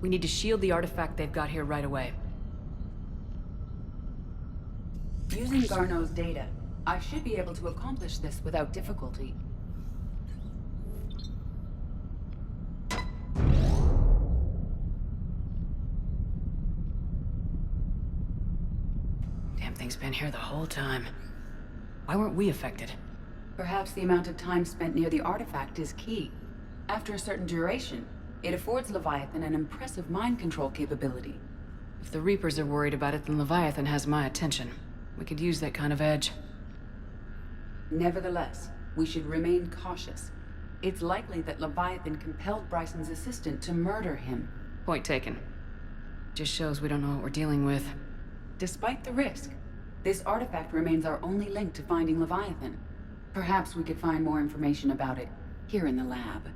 We need to shield the artifact they've got here right away. Using Garneau's data, I should be able to accomplish this without difficulty. Damn thing's been here the whole time. Why weren't we affected? Perhaps the amount of time spent near the artifact is key. After a certain duration, it affords Leviathan an impressive mind control capability. If the Reapers are worried about it, then Leviathan has my attention. We could use that kind of edge. Nevertheless, we should remain cautious. It's likely that Leviathan compelled Bryson's assistant to murder him. Point taken. Just shows we don't know what we're dealing with. Despite the risk, this artifact remains our only link to finding Leviathan. Perhaps we could find more information about it here in the lab.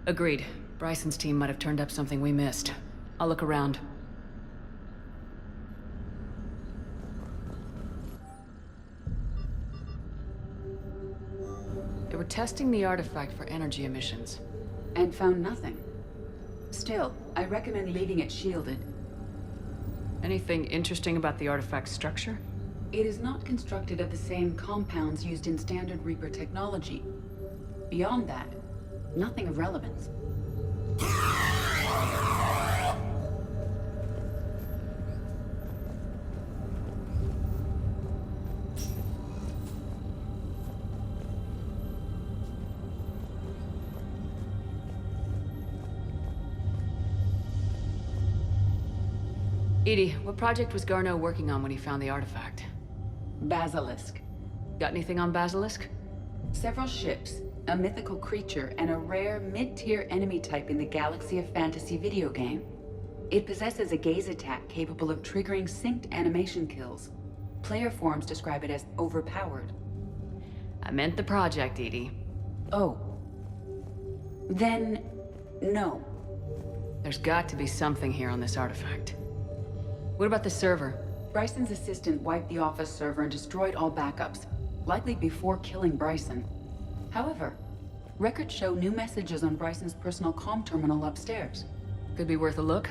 Agreed. Bryson's team might have turned up something we missed. I'll look around. They were testing the artifact for energy emissions. And found nothing. Still, I recommend leaving it shielded. Anything interesting about the artifact's structure? It is not constructed of the same compounds used in standard Reaper technology. Beyond that, nothing of relevance. Edie, what project was Garneau working on when he found the artifact? Basilisk. Got anything on Basilisk? Several ships, a mythical creature, and a rare mid-tier enemy type in the Galaxy of Fantasy video game. It possesses a gaze attack capable of triggering synced animation kills. Player forums describe it as overpowered. I meant the project, Edie. Oh. Then, no. There's got to be something here on this artifact. What about the server? Bryson's assistant wiped the office server and destroyed all backups, likely before killing Bryson. However, records show new messages on Bryson's personal comm terminal upstairs. Could be worth a look.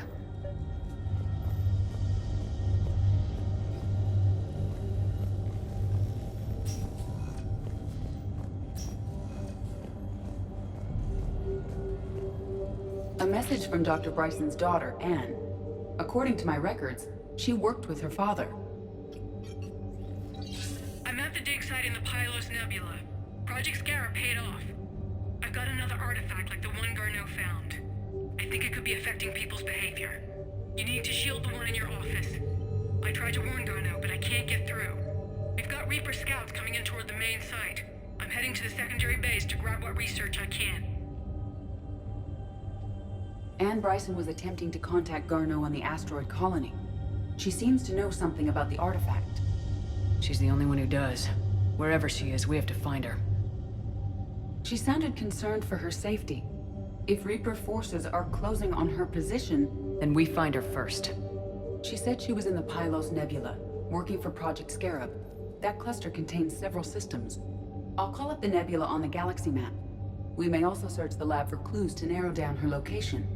A message from Dr. Bryson's daughter, Anne. According to my records, she worked with her father. I'm at the dig site in the Pylos Nebula. Project Scarab paid off. I've got another artifact like the one Garneau found. I think it could be affecting people's behavior. You need to shield the one in your office. I tried to warn Garneau, but I can't get through. We've got Reaper scouts coming in toward the main site. I'm heading to the secondary base to grab what research I can. Anne Bryson was attempting to contact Garneau on the asteroid colony. She seems to know something about the artifact. She's the only one who does. Wherever she is, we have to find her. She sounded concerned for her safety. If Reaper forces are closing on her position... Then we find her first. She said she was in the Pylos Nebula, working for Project Scarab. That cluster contains several systems. I'll call up the nebula on the galaxy map. We may also search the lab for clues to narrow down her location.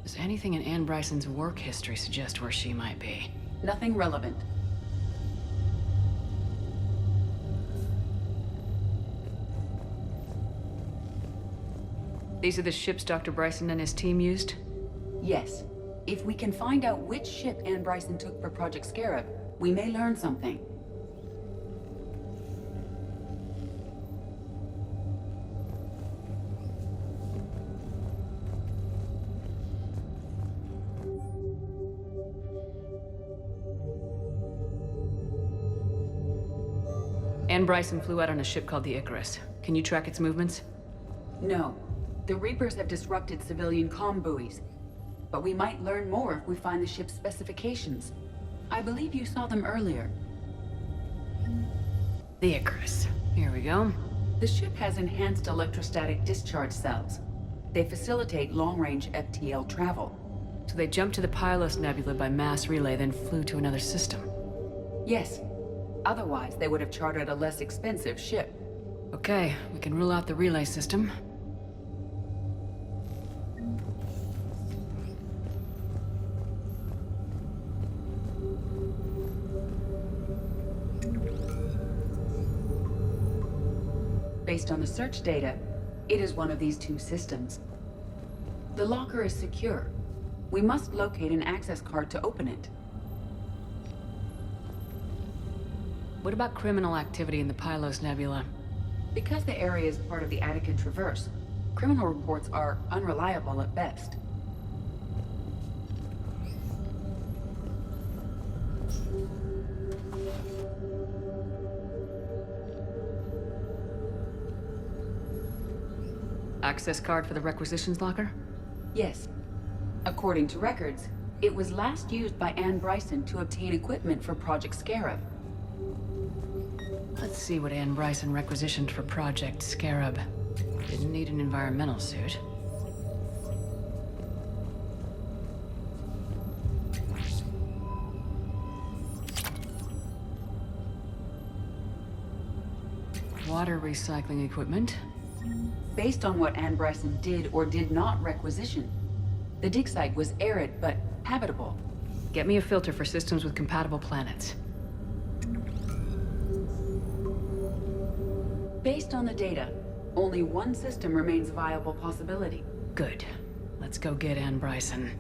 Does anything in Anne Bryson's work history suggest where she might be? Nothing relevant. These are the ships Dr. Bryson and his team used? Yes. If we can find out which ship Anne Bryson took for Project Scarab, we may learn something. Anne Bryson flew out on a ship called the Icarus. Can you track its movements? No. The Reapers have disrupted civilian comm buoys. But we might learn more if we find the ship's specifications. I believe you saw them earlier. The Icarus. Here we go. The ship has enhanced electrostatic discharge cells. They facilitate long-range FTL travel. So they jumped to the Pylos Nebula by mass relay, then flew to another system. Yes. Otherwise, they would have chartered a less expensive ship. Okay, we can rule out the relay system. Based on the search data, it is one of these two systems. The locker is secure. We must locate an access card to open it. What about criminal activity in the Pylos Nebula? Because the area is part of the Attica Traverse, criminal reports are unreliable at best. Access card for the requisitions locker? Yes. According to records, it was last used by Bryson to obtain equipment for Project Scarab. Let's see what Bryson requisitioned for Project Scarab. Didn't need an environmental suit. Water recycling equipment. Based on what Bryson did or did not requisition, the dig site was arid but habitable. Get me a filter for systems with compatible planets. Based on the data, only one system remains a viable possibility. Good. Let's go get Bryson.